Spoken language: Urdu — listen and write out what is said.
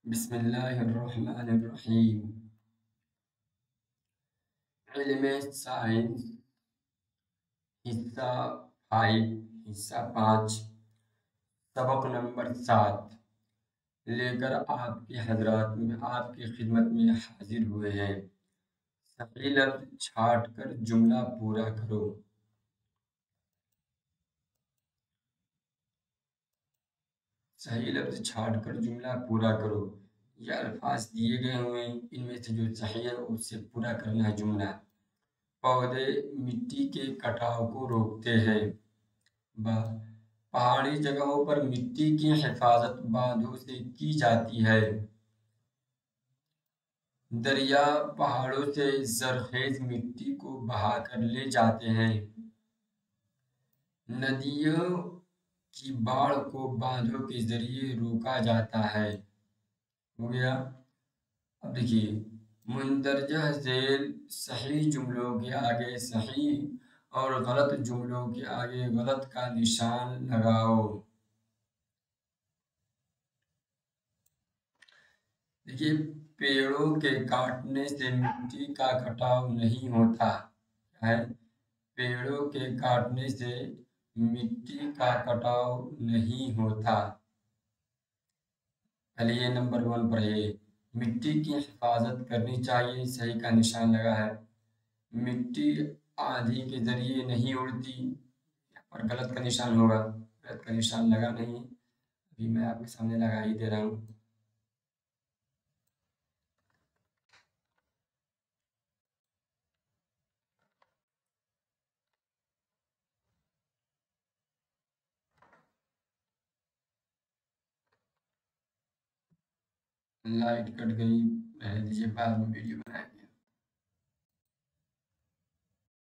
بسم اللہ الرحمن الرحیم۔ علم سائنس حصہ 5 حصہ 5 سبق نمبر 7 لے کر آپ کے حضرات میں آپ کی خدمت میں حاضر ہوئے ہیں۔ صحیح لفظ چھانٹ کر جملہ پورا کرو۔ صحیح لفظ چھانٹ کر جملہ پورا کرو۔ یہ الفاظ دیے گئے ہوئے ہیں، ان میں سے جو صحیح ہے اس سے پورا کرنا ہے جملہ۔ پودے مٹی کے کٹاؤ کو روکتے ہیں۔ پہاڑی جگہوں پر مٹی کی حفاظت باندھوں سے کی جاتی ہے۔ دریا پہاڑوں سے زرخیز مٹی کو بہا کر لے جاتے ہیں۔ ندیوں کی باڑھ کو باندھوں کے ذریعے روکا جاتا ہے۔ ہو گیا۔ اب دیکھیے مندرجہ ذیل صحیح جملوں کے آگے صحیح اور غلط جملوں کے آگے غلط کا نشان لگاؤ۔ دیکھیے پیڑوں کے کاٹنے سے مٹی کا کٹاؤ نہیں ہوتا ہے۔ پیڑوں کے کاٹنے سے مٹی کا کٹاؤ نہیں ہوتا۔ پہلے یہ نمبر 1 پر ہے، مٹی کی حفاظت کرنی چاہیے، صحیح کا نشان لگا ہے۔ مٹی آندھی کے ذریعے نہیں اڑتی، یہاں پر غلط کا نشان ہوگا، غلط کا نشان لگا نہیں، ابھی میں آپ کے سامنے لگا ہی دے رہا ہوں۔ لائٹ کٹ گئی، رہنے دیجیے، بعد میں ویڈیو بنائیں گے۔